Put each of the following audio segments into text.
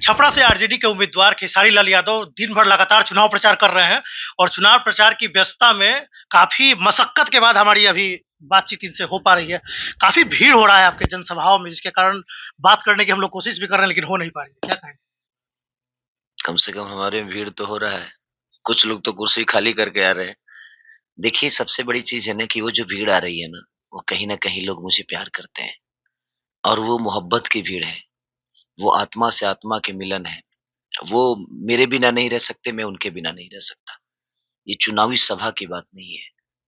छपरा से आरजेडी के उम्मीदवार खेसारी लाल यादव दिन भर लगातार चुनाव प्रचार कर रहे हैं और चुनाव प्रचार की व्यस्तता में काफी मशक्कत के बाद हमारी अभी बातचीत इनसे हो पा रही है। काफी भीड़ हो रहा है आपके जनसभाओं में, जिसके कारण बात करने की हम लोग कोशिश भी कर रहे हैं, लेकिन हो नहीं पा रही है। क्या कहें? कम से कम हमारे में भीड़ तो हो रहा है। कुछ लोग तो कुर्सी खाली करके आ रहे हैं। देखिए, सबसे बड़ी चीज़ है ना कि वो जो भीड़ आ रही है ना, वो कहीं न कहीं लोग मुझे प्यार करते हैं और वो मोहब्बत की भीड़ है। वो आत्मा से आत्मा के मिलन है। वो मेरे बिना नहीं रह सकते, मैं उनके बिना नहीं रह सकता। ये चुनावी सभा की बात नहीं है।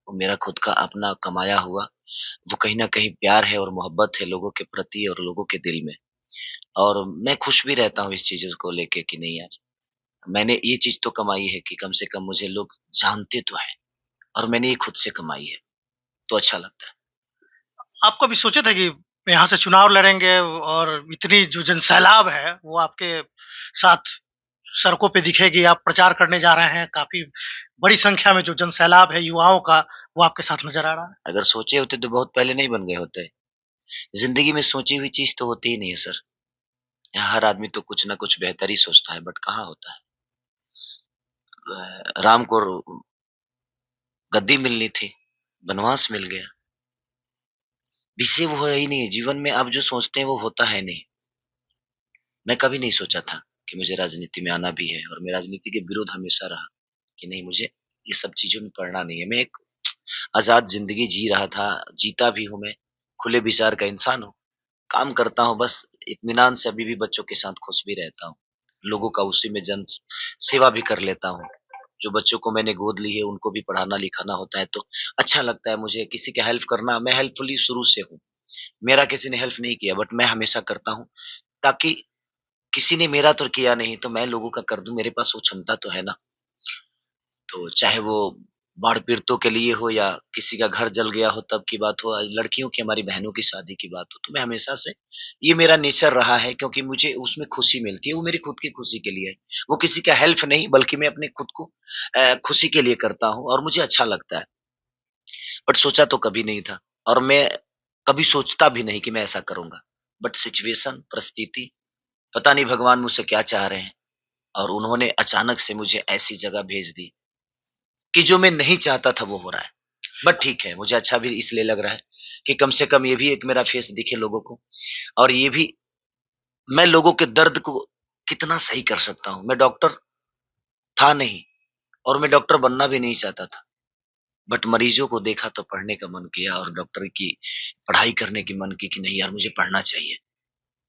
वो मेरा खुद का अपना कमाया हुआ, वो कहीं न कहीं प्यार है और मोहब्बत है लोगों के प्रति और लोगों के दिल में। और मैं खुश भी रहता हूँ इस चीज़ों को लेके कि नहीं यार, मैंने ये चीज़ तो कमाई है कि कम से कम मुझे लोग जानते तो हैं और मैंने ये खुद से कमाई है, तो अच्छा लगता है। आप कभी सोचे थे कि यहाँ से चुनाव लड़ेंगे और इतनी जो जनसैलाब है वो आपके साथ सड़कों पे दिखेगी, आप प्रचार करने जा रहे हैं, काफी बड़ी संख्या में जो जनसैलाब है युवाओं का, वो आपके साथ नजर आ रहा है। अगर सोचे होते तो बहुत पहले नहीं बन गए होते। ज़िंदगी में सोची हुई चीज़ तो होती ही नहीं है सर। यहाँ हर आदमी तो कुछ न कुछ बेहतर ही सोचता है, बट कहाँ होता है। राम को गद्दी मिलनी थी, वनवास मिल गया। विषय वो है ही नहीं है, जीवन में आप जो सोचते हैं वो होता है नहीं। मैं कभी नहीं सोचा था कि मुझे राजनीति में आना भी है और मैं राजनीति के विरोध हमेशा रहा कि नहीं, मुझे ये सब चीज़ों में पड़ना नहीं है। मैं एक आज़ाद ज़िंदगी जी रहा था, जीता भी हूँ मैं, खुले विचार का इंसान हूँ। काम करता हूँ बस इत्मीनान से, अभी भी बच्चों के साथ खुश भी रहता हूँ। लोगों का उसी में जन सेवा भी कर लेता हूँ। जो बच्चों को मैंने गोद ली है उनको भी पढ़ाना-लिखाना होता है तो अच्छा लगता है मुझे किसी की हेल्प करना। मैं हेल्पफुली शुरू से हूँ। मेरा किसी ने हेल्प नहीं किया बट मैं हमेशा करता हूँ ताकि किसी ने मेरा तो किया नहीं तो मैं लोगों का कर दूँ, मेरे पास वो क्षमता तो है ना। तो चाहे वो बाढ़ पीड़ितों के लिए हो या किसी का घर जल गया हो तब की बात हो, लड़कियों की, हमारी बहनों की शादी की बात हो, तो मैं हमेशा से ये मेरा नेचर रहा है क्योंकि मुझे उसमें खुशी मिलती है, वो मेरी खुद की खुशी के लिए है। वो किसी का हेल्प नहीं बल्कि मैं अपने खुद को खुशी के लिए करता हूँ और मुझे अच्छा लगता है। बट सोचा तो कभी नहीं था और मैं कभी सोचता भी नहीं कि मैं ऐसा करूँगा। बट सिचुएशन, परिस्थिति, पता नहीं भगवान मुझसे क्या चाह रहे हैं और उन्होंने अचानक से मुझे ऐसी जगह भेज दी कि जो मैं नहीं चाहता था वो हो रहा है। बट ठीक है, मुझे अच्छा भी इसलिए लग रहा है कि कम से कम ये भी एक मेरा फेस दिखे लोगों को और ये भी मैं लोगों के दर्द को कितना सही कर सकता हूँ। मैं डॉक्टर था नहीं और मैं डॉक्टर बनना भी नहीं चाहता था। बट मरीजों को देखा तो पढ़ने का मन किया और डॉक्टर की पढ़ाई करने की मन की कि नहीं यार मुझे पढ़ना चाहिए।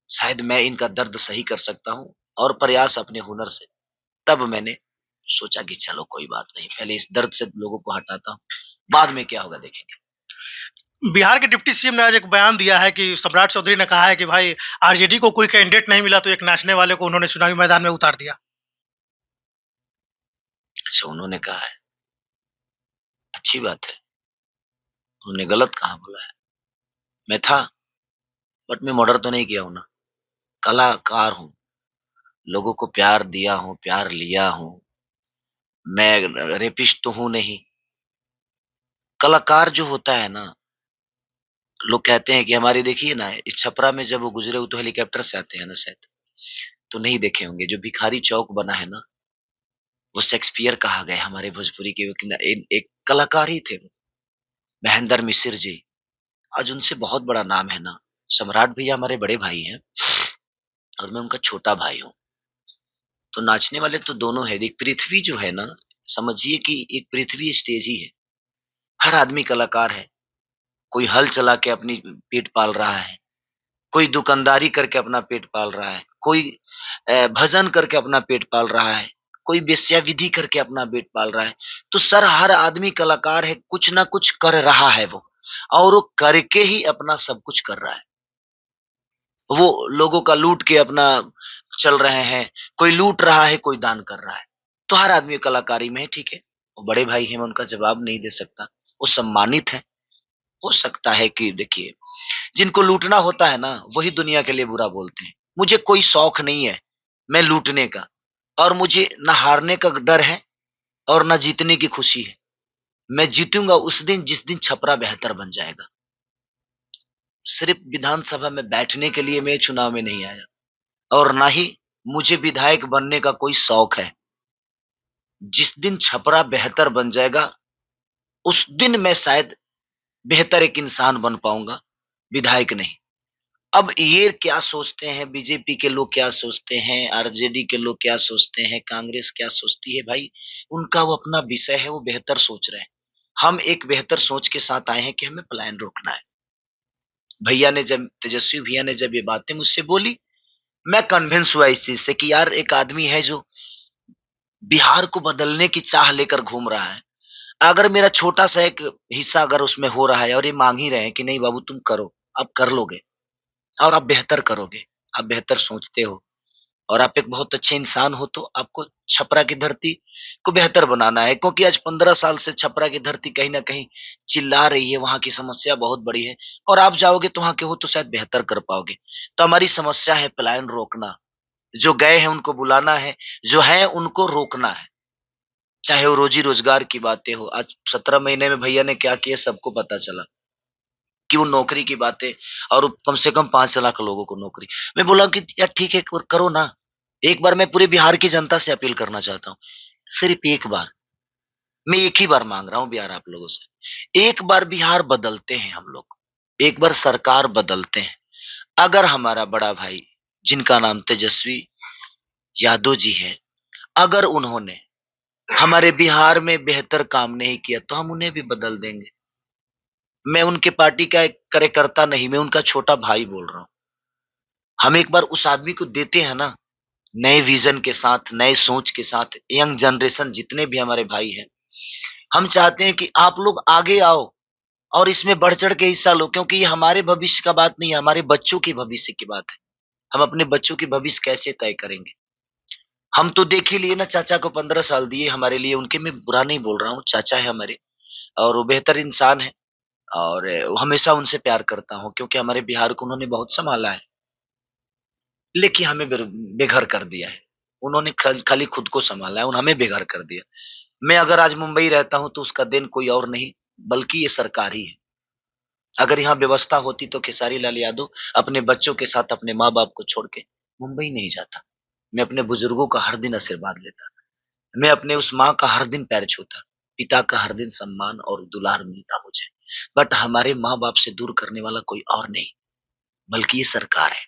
शायद मैं इनका दर्द सही कर सकता हूँ और प्रयास अपने हुनर से। तब मैंने सोचा कि चलो कोई बात नहीं, पहले इस दर्द से लोगों को हटाता हूँ, बाद में क्या होगा देखेंगे। बिहार के डिप्टी सीएम ने आज एक बयान दिया है कि सम्राट चौधरी ने कहा है कि भाई आरजेडी को कोई कैंडिडेट नहीं मिला तो एक नाचने वाले को उन्होंने चुनावी मैदान में उतार दिया। अच्छा उन्होंने कहा है, अच्छी बात है। उन्होंने गलत कहाँ बोला है। मैं था बट मैं मर्डर तो नहीं किया हूँ ना। कलाकार हूँ, लोगों को प्यार दिया हूँ, प्यार लिया हूँ। मैं रेपिस्ट तो हूँ नहीं। कलाकार जो होता है ना, लोग कहते हैं कि हमारी देखिए ना इस छपरा में जब वो गुज़रे वो तो हेलीकॉप्टर से आते हैं ना शायद, तो नहीं देखे होंगे। जो भिखारी चौक बना है ना, वो शेक्सपियर कहा गया है हमारे भोजपुरी के एक कलाकार ही थे वो, महेंद्र मिसिर जी। आज उनसे बहुत बड़ा नाम है ना। सम्राट भैया हमारे बड़े भाई हैं और मैं उनका छोटा भाई हूँ। तो नाचने वाले तो दोनों हैं। एक पृथ्वी जो है ना, समझिए कि एक पृथ्वी स्टेज ही है। हर आदमी कलाकार है। कोई हल चला के अपनी पेट पाल रहा है, कोई दुकानदारी करके अपना पेट पाल रहा है, कोई भजन करके अपना पेट पाल रहा है, कोई वेश्याविधि करके अपना पेट पाल रहा है। तो सर हर आदमी कलाकार है, कुछ ना कुछ कर रहा है वो और वो करके ही अपना सब कुछ कर रहा है। वो लोगों का लूट के अपना चल रहे हैं, कोई लूट रहा है, कोई दान कर रहा है। तो हर आदमी कलाकारी में है, ठीक है। वो बड़े भाई हैं, मैं उनका जवाब नहीं दे सकता। वो सम्मानित हैं। हो सकता है कि देखिए, जिनको लूटना होता है ना, वही दुनिया के लिए बुरा बोलते हैं। मुझे कोई शौक नहीं है, मैं लूटने का और मुझे ना हारने का डर है और ना जीतने की खुशी है। मैं जीतूँगा उस दिन जिस दिन छपरा बेहतर बन जाएगा। सिर्फ़ विधानसभा में बैठने के लिए मैं चुनाव में नहीं आया और ना ही मुझे विधायक बनने का कोई शौक है। जिस दिन छपरा बेहतर बन जाएगा, उस दिन मैं शायद बेहतर एक इंसान बन पाऊँगा, विधायक नहीं। अब ये क्या सोचते हैं, बीजेपी के लोग क्या सोचते हैं, आरजेडी के लोग क्या सोचते हैं, कांग्रेस क्या सोचती है भाई, उनका वो अपना विषय है, वो बेहतर सोच रहे हैं। हम एक बेहतर सोच के साथ आए हैं कि हमें पलायन रोकना है। तेजस्वी भैया ने जब ये बातें मुझसे बोली, मैं कन्विंस हुआ इस चीज़ से कि यार एक आदमी है जो बिहार को बदलने की चाह लेकर घूम रहा है। अगर मेरा छोटा-सा एक हिस्सा अगर उसमें हो रहा है और ये माँग ही रहे हैं कि नहीं बाबू तुम करो, आप कर लोगे और आप बेहतर करोगे, आप बेहतर सोचते हो और आप एक बहुत अच्छे इंसान हो तो आपको छपरा की धरती को बेहतर बनाना है क्योंकि आज 15 साल से छपरा की धरती कहीं न कहीं चिल्ला रही है, वहाँ की समस्या बहुत बड़ी है और आप जाओगे तो वहाँ के हो तो शायद बेहतर कर पाओगे। तो हमारी समस्या है पलायन रोकना, जो गए हैं उनको बुलाना है, जो हैं उनको रोकना है। चाहे वो रोज़ी-रोज़गार की बातें हो, आज 17 महीने में भैया ने क्या किया सबको पता चला, कि वो नौकरी की बातें और कम से कम 5 लाख लोगों को नौकरी। मैं बोला कि यार ठीक है एक बार करो ना, एक बार मैं पूरे बिहार की जनता से अपील करना चाहता हूँ, सिर्फ़ एक बार, मैं एक ही बार माँग रहा हूँ बिहार आप लोगों से, एक बार बिहार बदलते हैं हम लोग, एक बार सरकार बदलते हैं। अगर हमारा बड़ा भाई, जिनका नाम तेजस्वी यादव जी है, अगर उन्होंने हमारे बिहार में बेहतर काम नहीं किया, तो हम उन्हें भी बदल देंगे। मैं उनके पार्टी का एक कार्यकर्ता नहीं, मैं उनका छोटा भाई बोल रहा हूँ। हम एक बार उस आदमी को देते हैं ना, नए विज़न के साथ, नए सोच के साथ, यंग जनरेशन जितने भी हमारे भाई हैं, हम चाहते हैं कि आप लोग आगे आओ और इसमें बढ़-चढ़ के हिस्सा लो क्योंकि ये हमारे भविष्य का बात नहीं है, हमारे बच्चों के भविष्य की बात है। हम अपने बच्चों की भविष्य कैसे तय करेंगे? हम तो देख ही लिए ना चाचा को 15 साल दिए हमारे लिए, उनके मैं बुरा नहीं बोल रहा हूँ, चाचा है हमारे और वो बेहतर इंसान है और हमेशा उनसे प्यार करता हूँ क्योंकि हमारे बिहार को उन्होंने बहुत सँभाला है। लेकिन हमें बेघर कर दिया है। उन्होंने खाली खुद को सँभाला है और हमें बेघर कर दिया। मैं अगर आज मुंबई रहता हूँ तो उसका देन कोई और नहीं बल्कि ये सरकार ही है। अगर यहाँ व्यवस्था होती तो खेसारी लाल यादव अपने बच्चों के साथ अपने माँ-बाप को छोड़ के मुंबई नहीं जाता। मैं अपने बुजुर्गों का हर दिन आशीर्वाद लेता। मैं अपने उस माँ का हर दिन पैर छूता। पिता का हर दिन सम्मान और दुलार मिलता मुझे। बट हमारे माँ-बाप से दूर करने वाला कोई और नहीं, बल्कि ये सरकार है।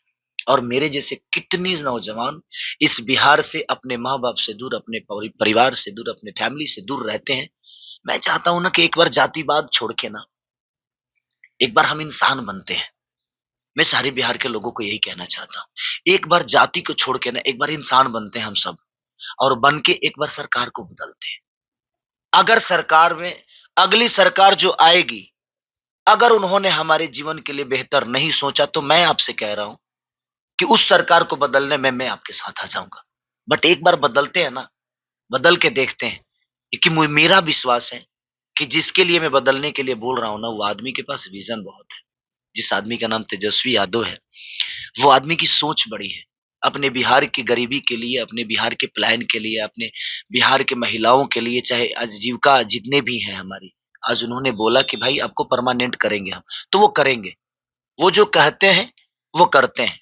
और मेरे जैसे कितने नौजवान इस बिहार से अपने माँ-बाप से दूर, अपने परिवार से दूर, अपने फैमिली से दूर रहते हैं। मैं चाहता हूँ ना कि एक बार जातिवाद छोड़ के ना, एक बार हम इंसान बनते हैं। मैं सारे बिहार के लोगों को यही कहना चाहता हूँ। एक बार जाति को छोड़ के ना, एक बार इंसान बनते हैं हम सब और बन के एक बार सरकार को बदलते हैं। अगर सरकार में अगली सरकार जो आएगी, अगर उन्होंने हमारे जीवन के लिए बेहतर नहीं सोचा, तो मैं आपसे कह रहा हूँ कि उस सरकार को बदलने में मैं आपके साथ आ जाऊँगा। बट एक बार बदलते हैं ना, बदल के देखते हैं कि मेरा विश्वास है कि जिसके लिए मैं बदलने के लिए बोल रहा हूँ ना, वो आदमी के पास विज़न बहुत है। जिस आदमी का नाम तेजस्वी यादव है, वो आदमी की सोच बड़ी है। अपने बिहार की गरीबी के लिए, अपने बिहार के पलायन के लिए, अपने बिहार के महिलाओं के लिए, चाहे आजीविका जितने भी हैं हमारी, आज उन्होंने बोला कि भाई आपको परमानेंट करेंगे हम, तो वो करेंगे। वो जो कहते हैं, वो करते हैं।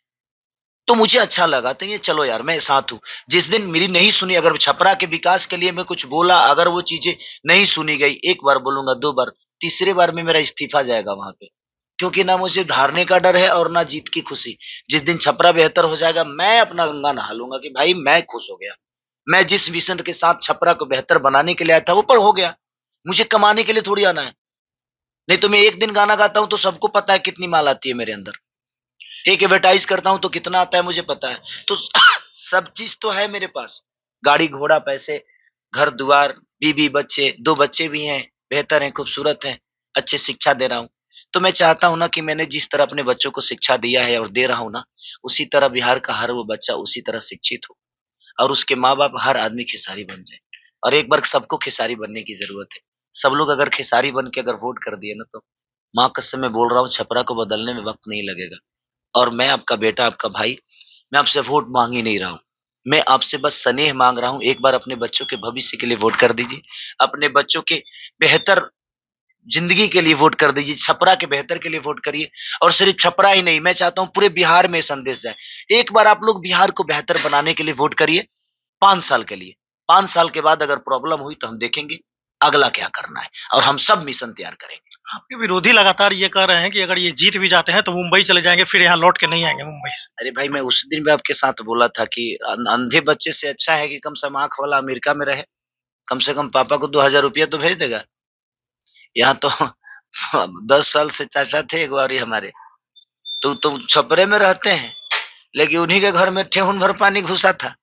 तो मुझे अच्छा लगा तो ये चलो यार मैं साथ हूँ। जिस दिन मेरी नहीं सुनी अगर छपरा के विकास के लिए मैं कुछ बोला, अगर वो चीज़ें नहीं सुनी गई, 1 बार बोलूँगा, 2 बार, तीसरे बार में मेरा इस्तीफ़ा जाएगा वहाँ पे। क्योंकि ना मुझे हारने का डर है और ना जीत की खुशी। जिस दिन छपरा बेहतर हो जाएगा, मैं अपना गंगा नहा लूँगा कि भाई मैं खुश हो गया। मैं जिस मिशन के साथ छपरा को बेहतर बनाने के लिए आया था, वो पर हो गया। मुझे कमाने के लिए थोड़ी आना है। नहीं तो मैं एक दिन गाना गाता हूँ तो सबको पता है कितनी माल आती है मेरे अंदर। एक एडवर्टाइज करता हूँ तो कितना आता है मुझे पता है। तो सब चीज़ तो है मेरे पास। गाड़ी, घोड़ा, पैसे, घर-द्वार, बीवी, बच्चे, 2 बच्चे भी हैं, बेहतर हैं, खूबसूरत हैं, अच्छी शिक्षा दे रहा हूँ। तो मैं चाहता हूँ ना कि मैंने जिस तरह अपने बच्चों को शिक्षा दिया है और दे रहा हूँ ना, उसी तरह बिहार का हर वो बच्चा उसी तरह शिक्षित हो और उसके माँ-बाप हर आदमी खेसारी बन जाए। और एक बार सबको खेसारी बनने की ज़रूरत है। सब लोग अगर खेसारी बन के अगर वोट कर दिए ना तो माँ कसम मैं बोल रहा हूँ छपरा को बदलने में वक़्त नहीं लगेगा। और मैं आपका बेटा, आपका भाई, मैं आपसे वोट माँग ही नहीं रहा हूँ। मैं आपसे बस स्नेह माँग रहा हूँ, एक बार अपने बच्चों के भविष्य के लिए वोट कर दीजिए। अपने बच्चों के बेहतर जिंदगी के लिए वोट कर दीजिए, छपरा के बेहतर के लिए वोट करिए। और सिर्फ छपरा ही नहीं, मैं चाहता हूं पूरे बिहार में संदेश जाए। एक बार आप लोग बिहार को बेहतर बनाने के लिए वोट करिए, 5 साल के लिए। 5 साल के बाद अगर प्रॉब्लम हुई तो हम देखेंगे अगला क्या करना है, और हम सब मिशन तैयार करेंगे। आपके विरोधी लगातार ये कह रहे हैं कि अगर ये जीत भी जाते हैं तो मुंबई चले जाएंगे, फिर यहाँ लौट के नहीं आएंगे मुंबई से। अरे भाई, मैं उस दिन भी आपके साथ बोला था कि अंधे बच्चे से अच्छा है कि कम से कम आंख वाला अमेरिका में रहे, कम से कम पापा को 2000 रुपया तो भेज देगा। यहाँ तो 10 साल से चाचा थे एक बार हमारे, तो तुम छपरे में रहते हैं, लेकिन उन्हीं के घर में ठेहुन भर पानी घुसा था।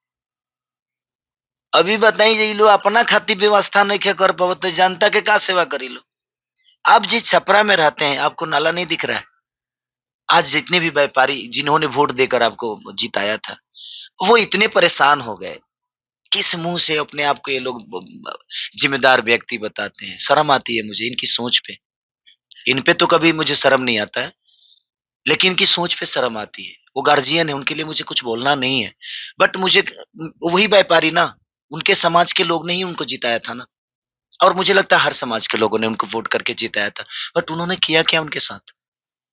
अभी बताइए, ये लोग अपना खातिर व्यवस्था नहीं खे कर पाओ तो जनता के का सेवा करी लो। आप जिस छपरा में रहते हैं, आपको नाला नहीं दिख रहा है? आज जितने भी व्यापारी जिन्होंने वोट देकर आपको जिताया था, वो इतने परेशान हो गए। किस मुंह से अपने आप को ये लोग जिम्मेदार व्यक्ति बताते हैं? शर्म आती है मुझे इनकी सोच पे। इन पे तो कभी मुझे शर्म नहीं आता है, लेकिन इनकी सोच पे शर्म आती है। वो गार्जियन है, उनके लिए मुझे कुछ बोलना नहीं है, बट मुझे वही व्यापारी ना, उनके समाज के लोग ने ही उनको जिताया था ना, और मुझे लगता है हर समाज के लोगों ने उनको वोट करके जिताया था। बट उन्होंने किया क्या उनके साथ?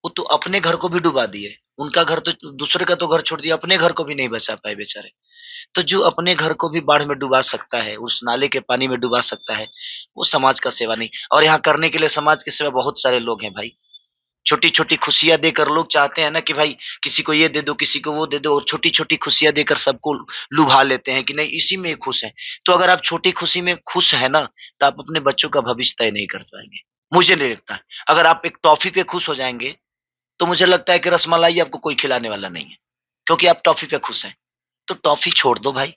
वो तो अपने घर को भी डुबा दिए। उनका घर तो, दूसरे का तो घर छोड़ दिया, अपने घर को भी नहीं बचा पाए बेचारे। तो जो अपने घर को भी बाढ़ में डुबा सकता है, उस नाले के पानी में डुबा सकता है, वो समाज का सेवा नहीं। और यहाँ करने के लिए समाज के सिवा बहुत सारे लोग हैं भाई। छोटी-छोटी खुशियाँ देकर लोग चाहते हैं ना कि भाई किसी को ये दे दो, किसी को वो दे दो, और छोटी-छोटी खुशियाँ देकर सबको लुभा लेते हैं कि नहीं इसी में खुश हैं। तो अगर आप छोटी खुशी में खुश हैं ना, तो आप अपने बच्चों का भविष्य तय नहीं कर पाएँगे। मुझे नहीं लगता है। अगर आप एक टॉफ़ी पे खुश हो जाएँगे, तो मुझे लगता है कि रसमलाई आपको कोई खिलाने वाला नहीं है, क्योंकि आप टॉफ़ी पे खुश हैं। तो टॉफ़ी छोड़ दो भाई,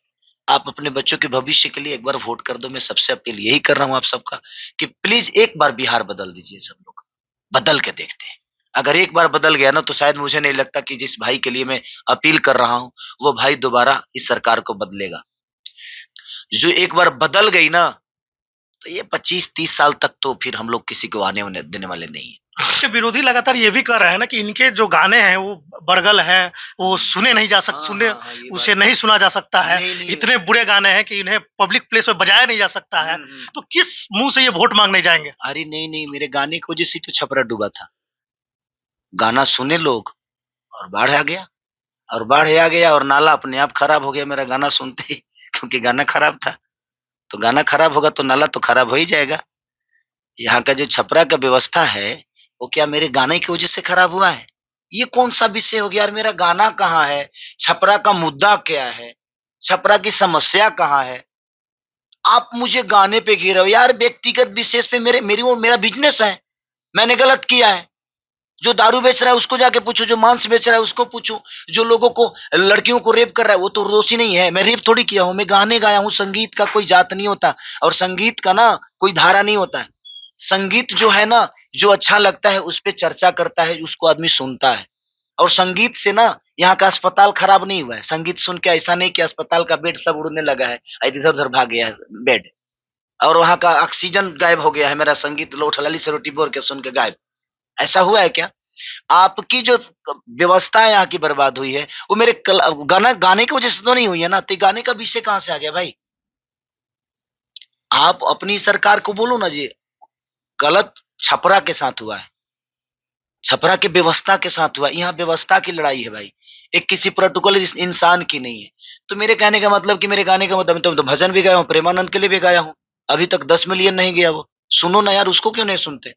आप अपने बच्चों के भविष्य के लिए एक बार वोट कर दो। मैं सबसे अपील यही कर रहा हूँ आप सबका कि प्लीज़ एक बार बिहार बदल दीजिए सब लोग। बदल के देखते हैं। अगर एक बार बदल गया ना, तो शायद मुझे नहीं लगता कि जिस भाई के लिए मैं अपील कर रहा हूँ, वो भाई दोबारा इस सरकार को बदलेगा। जो एक बार बदल गई ना, तो ये 25-30 साल तक तो फिर हम लोग किसी को आने होने देने वाले नहीं हैं। इसके विरोधी लगातार ये भी कह रहे हैं ना कि इनके जो गाने हैं वो बरगल है, वो सुने नहीं जा सकते, सुनने ये उसे बात नहीं सुना जा सकता है। नहीं, नहीं। इतने बुरे गाने हैं कि इन्हें पब्लिक प्लेस में बजाया नहीं जा सकता है। तो किस मुंह से ये वोट मांगने जाएंगे? अरे नहीं, नहीं, मेरे गाने की वजह से ही तो छपरा डूबा था। गाना सुने लोग और बाढ़ आ गया, और बाढ़ आ गया और नाला अपने आप खराब हो गया मेरा गाना सुनते ही, क्योंकि गाना खराब था। तो गाना खराब होगा तो नाला तो खराब हो ही जाएगा। यहाँ का जो छपरा का व्यवस्था है, वो क्या मेरे गाने की वजह से खराब हुआ है? ये कौन-सा विषय हो गया यार? मेरा गाना कहाँ है? छपरा का मुद्दा क्या है? छपरा की समस्या कहाँ है? आप मुझे गाने पे घेर रहे हो यार। व्यक्तिगत विशेष पे मेरा बिज़नेस है। मैंने गलत किया है। जो दारू बेच रहा है उसको जाके पूछो, जो मांस बेच रहा है उसको पूछो, जो लोगों को, लड़कियों को रेप कर रहा है वो तो दोषी नहीं है। मैं रेप थोड़ी किया हूँ, मैं गाने गाया हूँ। संगीत का कोई जात नहीं होता, और संगीत का ना कोई धारा नहीं होता है। संगीत जो है ना, जो अच्छा लगता है उस पे चर्चा करता है, उसको आदमी सुनता है। और संगीत से ना यहाँ का अस्पताल खराब नहीं हुआ है। संगीत सुन के ऐसा नहीं कि अस्पताल का बेड सब उड़ने लगा है, इधर-उधर भाग गया है बेड, और वहाँ का ऑक्सीजन गायब हो गया है। मेरा संगीत लोठलाली से रोटी बोर के सुन के गायब, ऐसा हुआ है क्या? आपकी जो व्यवस्था यहाँ की बर्बाद हुई है, वो मेरे गाना गाने की वजह से तो नहीं हुई है ना। तो गाने का विषय कहाँ से आ गया भाई? आप अपनी सरकार को बोलो ना जी, गलत छपरा के साथ हुआ है, छपरा के व्यवस्था के साथ हुआ है। यहाँ व्यवस्था की लड़ाई है भाई, एक किसी पर्टिकुलर इंसान की नहीं है। तो मेरे कहने का मतलब कि मेरे गाने का मतलब, तो भजन भी गाया हूँ, प्रेमानंद के लिए भी गाया हूँ। अभी तक 10 मिलियन नहीं गया वो। सुनो ना यार, उसको क्यों नहीं सुनते?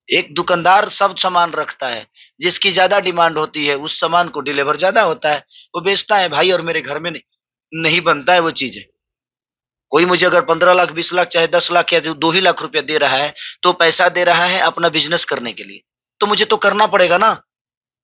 एक दुकानदार सब सामान रखता है, जिसकी ज्यादा डिमांड होती है उस सामान को डिलीवर ज्यादा होता है, वो बेचता है भाई, और मेरे घर में नहीं बनता है वो चीजें। कोई मुझे अगर 15 लाख, 20 लाख, चाहे 10 लाख या जो 2 ही लाख रुपया दे रहा है, तो पैसा दे रहा है अपना बिजनेस करने के लिए। तो मुझे तो करना पड़ेगा ना।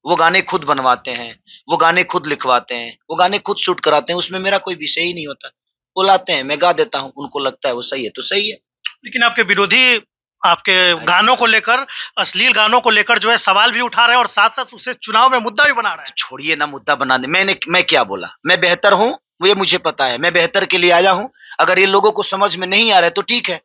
वो गाने खुद बनवाते हैं, वो गाने खुद लिखवाते हैं, वो गाने खुद शूट कराते हैं, उसमें मेरा कोई विषय ही नहीं होता। वो लाते हैं, मैं गा देता हूँ, उनको लगता है वो सही है तो सही है। लेकिन आपके विरोधी आपके गानों को लेकर, अश्लील गानों को लेकर जो है सवाल भी उठा रहे हैं और साथ-साथ उसे चुनाव में मुद्दा भी बना रहे हैं। छोड़िए ना मुद्दा बनाने। मैं क्या बोला? मैं बेहतर हूँ, ये मुझे पता है। मैं बेहतर के लिए आया हूँ। अगर ये लोगों को समझ में नहीं आ रहा है तो ठीक है।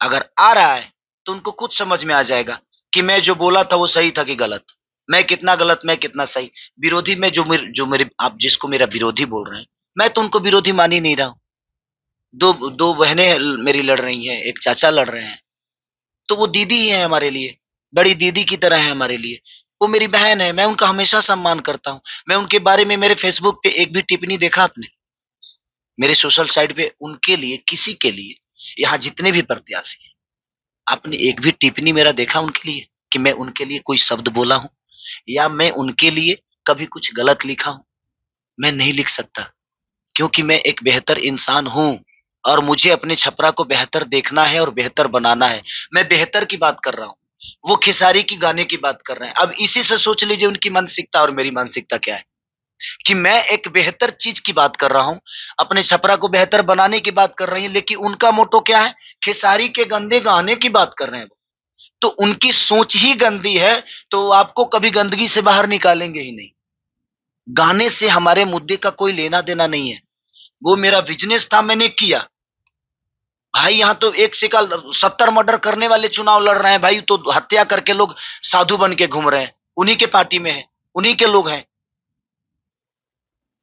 अगर आ रहा है तो उनको खुद समझ में आ जाएगा कि मैं जो बोला था वो सही था कि गलत। मैं कितना गलत, मैं कितना सही। विरोधी में जो मेरे आप जिसको मेरा विरोधी बोल रहे हैं, मैं तो उनको विरोधी मान ही नहीं रहा हूँ। दो दो बहनें मेरी लड़ रही हैं, एक चाचा लड़ रहे हैं। तो वो दीदी ही है हमारे लिए, बड़ी दीदी की तरह है हमारे लिए। वो मेरी बहन है, मैं उनका हमेशा सम्मान करता हूँ। मैं उनके बारे में मेरे फेसबुक पे एक भी टिप्पणी देखा आपने? मेरे सोशल साइट पे उनके लिए, किसी के लिए, यहाँ जितने भी प्रत्याशी हैं, आपने एक भी टिप्पणी मेरा देखा उनके लिए कि मैं उनके लिए कोई शब्द बोला हूँ या मैं उनके लिए कभी कुछ गलत लिखा हूँ? मैं नहीं लिख सकता, क्योंकि मैं एक बेहतर इंसान हूँ और मुझे अपने छपरा को बेहतर देखना है और बेहतर बनाना है। मैं बेहतर की बात कर रहा हूँ, वो खेसारी की गाने की बात कर रहे हैं। अब इसी से सोच लीजिए उनकी मानसिकता और मेरी मानसिकता क्या है, कि मैं एक बेहतर चीज की बात कर रहा हूँ, अपने छपरा को बेहतर बनाने की बात कर रही है, लेकिन उनका मोटो क्या है? खेसारी के गंदे गाने की बात कर रहे हैं। तो उनकी सोच ही गंदी है, तो आपको कभी गंदगी से बाहर निकालेंगे ही नहीं। गाने से हमारे मुद्दे का कोई लेना देना नहीं है। वो मेरा बिजनेस था, मैंने किया। भाई यहाँ तो एक से का 70 मर्डर करने वाले चुनाव लड़ रहे हैं भाई, तो हत्या करके लोग साधु बन के घूम रहे हैं, उन्हीं के पार्टी में है, उन्हीं के लोग हैं।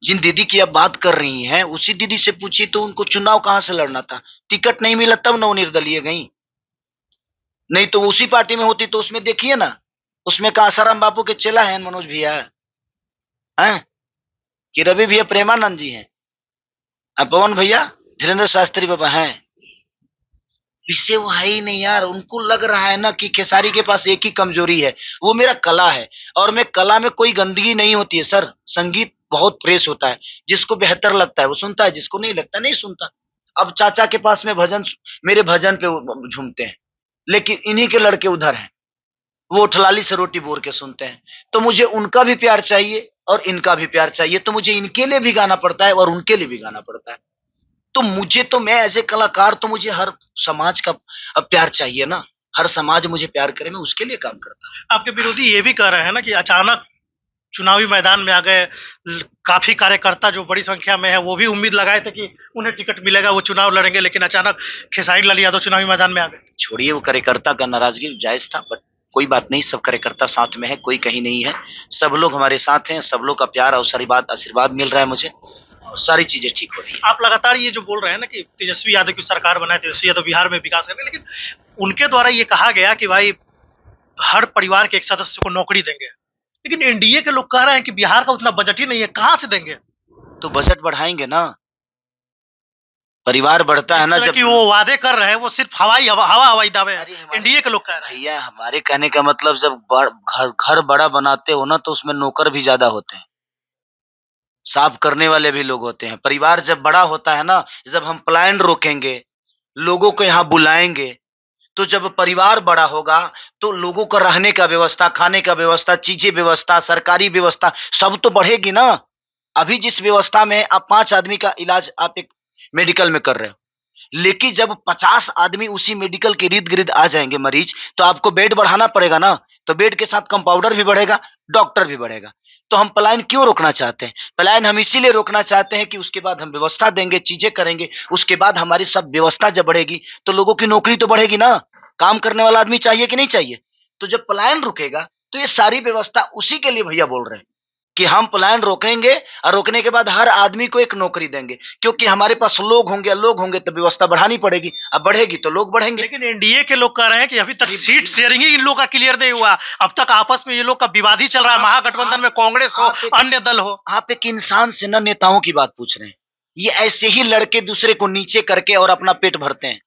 जिन दीदी की आप बात कर रही हैं, उसी दीदी से पूछिए तो उनको चुनाव कहां से लड़ना था? टिकट नहीं मिला तब ना वो निर्दलीय गई, नहीं तो उसी पार्टी में होती तो उसमें देखिए ना, उसमें का आसाराम बापू के चेला है मनोज भैया हैं, कि रवि भैया प्रेमानंद जी हैं, पवन भैया धीरेन्द्र शास्त्री बाबा हैं। इससे वो है ही नहीं यार। उनको लग रहा है ना कि खेसारी के पास एक ही कमजोरी है, वो मेरा कला है। और मैं कला में कोई गंदगी नहीं होती है सर। संगीत बहुत फ्रेश होता है, जिसको बेहतर लगता है वो सुनता है, जिसको नहीं लगता नहीं सुनता। अब चाचा के पास में भजन, मेरे भजन पे झूमते हैं, लेकिन इन्हीं के लड़के उधर हैं, वो ठलाली से रोटी बोर के सुनते हैं। तो मुझे उनका भी प्यार चाहिए और इनका भी प्यार चाहिए, तो मुझे इनके लिए भी गाना पड़ता है और उनके लिए भी गाना पड़ता है। तो मुझे तो, मैं एज ए कलाकार तो मुझे हर समाज का प्यार चाहिए ना, हर समाज मुझे प्यार करे, मैं उसके लिए काम करता हूँ। आपके विरोधी ये भी कह रहे हैं ना कि अचानक चुनावी मैदान में आ गए, काफी कार्यकर्ता जो बड़ी संख्या में है वो भी उम्मीद लगाए थे कि उन्हें टिकट मिलेगा, वो चुनाव लड़ेंगे, लेकिन अचानक खेसारी लाल यादव चुनावी मैदान में आ गए। छोड़िए, वो कार्यकर्ता का नाराजगी जायज था, बट कोई बात नहीं, सब कार्यकर्ता साथ में है, कोई कहीं नहीं है, सब लोग हमारे साथ हैं, सब लोग का प्यार और आशीर्वाद मिल रहा है मुझे, और सारी चीजें ठीक हो रही है। आप लगातार ये जो बोल रहे हैं ना कि तेजस्वी यादव की सरकार बनाए, तेजस्वी यादव बिहार में विकास करेंगे, लेकिन उनके द्वारा ये कहा गया कि भाई हर परिवार के एक सदस्य को नौकरी देंगे, लेकिन एनडीए के लोग कह रहे हैं कि बिहार का उतना बजट ही नहीं है, कहां से देंगे? तो बजट बढ़ाएंगे ना, परिवार बढ़ता है ना जब। कि वो वादे कर रहे हैं वो सिर्फ हवाई दावे हैं, एनडीए के लोग कह रहे हैं। भैया, हमारे कहने का मतलब, जब घर बड़ा बनाते हो ना, तो उसमें नौकर भी ज्यादा होते हैं, साफ करने वाले भी लोग होते हैं। परिवार जब बड़ा होता है ना, जब हम पलायन रोकेंगे, लोगों को यहाँ बुलाएंगे, तो जब परिवार बड़ा होगा तो लोगों का रहने का व्यवस्था, खाने का व्यवस्था, चीजें व्यवस्था, सरकारी व्यवस्था सब तो बढ़ेगी ना। अभी जिस व्यवस्था में आप 5 आदमी का इलाज आप एक मेडिकल में कर रहे हो, लेकिन जब 50 आदमी उसी मेडिकल के इर्द गिर्द आ जाएंगे मरीज, तो आपको बेड बढ़ाना पड़ेगा ना। तो बेड के साथ कंपाउंडर भी बढ़ेगा, डॉक्टर भी बढ़ेगा। तो हम पलायन क्यों रोकना चाहते हैं? पलायन हम इसीलिए रोकना चाहते हैं कि उसके बाद हम व्यवस्था देंगे, चीजें करेंगे, उसके बाद हमारी सब व्यवस्था जब बढ़ेगी तो लोगों की नौकरी तो बढ़ेगी ना। काम करने वाला आदमी चाहिए कि नहीं चाहिए? तो जब पलायन रुकेगा तो ये सारी व्यवस्था उसी के लिए भैया बोल रहे हैं कि हम पलायन रोकेंगे, और रोकने के बाद हर आदमी को एक नौकरी देंगे, क्योंकि हमारे पास लोग होंगे तो व्यवस्था बढ़ानी पड़ेगी, अब बढ़ेगी तो लोग बढ़ेंगे। लेकिन एनडीए के लोग कह रहे हैं कि अभी तक सीट शेयरिंग ही इन लोग का क्लियर नहीं हुआ, अब तक आपस में ये लोग का विवाद ही चल रहा है, महागठबंधन में कांग्रेस हो, अन्य दल हो। आप एक इंसान से ना नेताओं की बात पूछ रहे हैं, ये ऐसे ही लड़के दूसरे को नीचे करके और अपना पेट भरते हैं।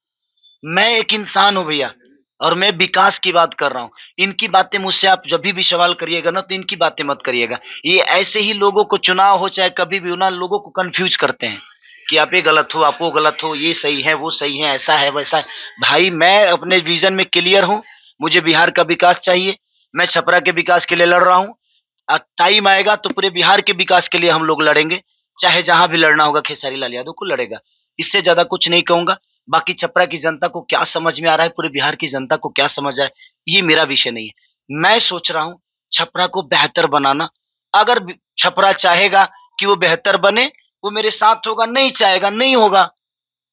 मैं एक इंसान हूं भैया, और मैं विकास की बात कर रहा हूं। इनकी बातें मुझसे आप जब भी सवाल करिएगा ना, तो इनकी बातें मत करिएगा। ये ऐसे ही लोगों को, चुनाव हो चाहे कभी भी, ना लोगों को कंफ्यूज करते हैं कि आप ये गलत हो, आप वो गलत हो, ये सही है, वो सही है, ऐसा है वैसा है। भाई, मैं अपने विजन में क्लियर हूं, मुझे बिहार का विकास चाहिए, मैं छपरा के विकास के लिए लड़ रहा हूं। टाइम आएगा तो पूरे बिहार के विकास के लिए हम लोग लड़ेंगे, चाहे जहां भी लड़ना होगा खेसारी लाल यादव को लड़ेगा। इससे ज्यादा कुछ नहीं कहूंगा। बाकी छपरा की जनता को क्या समझ में आ रहा है, पूरे बिहार की जनता को क्या समझ आ रहा है, ये मेरा विषय नहीं है। मैं सोच रहा हूँ छपरा को बेहतर बनाना। अगर छपरा चाहेगा कि वो बेहतर बने, वो मेरे साथ होगा, नहीं चाहेगा नहीं होगा।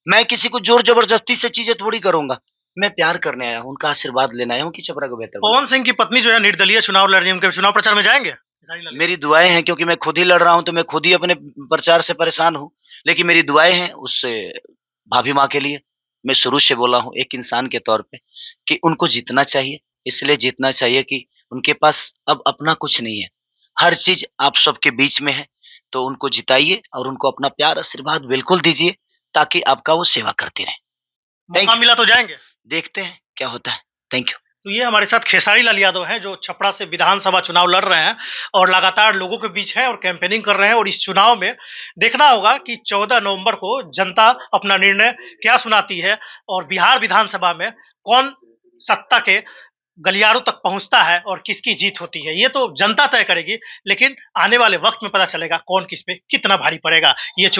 मैं किसी को जोर जबरदस्ती से चीजें थोड़ी करूंगा, मैं प्यार करने आया हूँ, उनका आशीर्वाद लेने आया हूँ कि छपरा को बेहतर पवन सिंह की पत्नी जो है निर्दलीय चुनाव लड़ रही है, उनके चुनाव प्रचार में जाएंगे? मेरी दुआएं हैं, क्योंकि मैं खुद ही लड़ रहा हूं, तो मैं खुद ही अपने प्रचार से परेशान हूं, लेकिन मेरी दुआएं हैं उससे भाभी माँ के लिए, मैं शुरू से बोला हूँ एक इंसान के तौर पे कि उनको जीतना चाहिए, इसलिए जीतना चाहिए कि उनके पास अब अपना कुछ नहीं है। हर चीज़ आप सबके बीच में है, तो उनको जिताइए और उनको अपना प्यार आशीर्वाद बिल्कुल दीजिए ताकि आपका वो सेवा करती रहे। थैंक मौका यू। मिला तो जाएँगे? देखते हैं क्या होता है। Thank you. तो ये हमारे साथ खेसारी लाल यादव हैं जो छपरा से विधानसभा चुनाव लड़ रहे हैं और लगातार लोगों के बीच हैं और कैंपेनिंग कर रहे हैं और इस चुनाव में देखना होगा कि 14 नवंबर को जनता अपना निर्णय क्या सुनाती है और बिहार विधानसभा में कौन सत्ता के गलियारों तक पहुंचता है और किसकी जीत होती है। ये तो जनता तय करेगी, लेकिन आने वाले वक्त में पता चलेगा कौन किस पे कितना भारी पड़ेगा। ये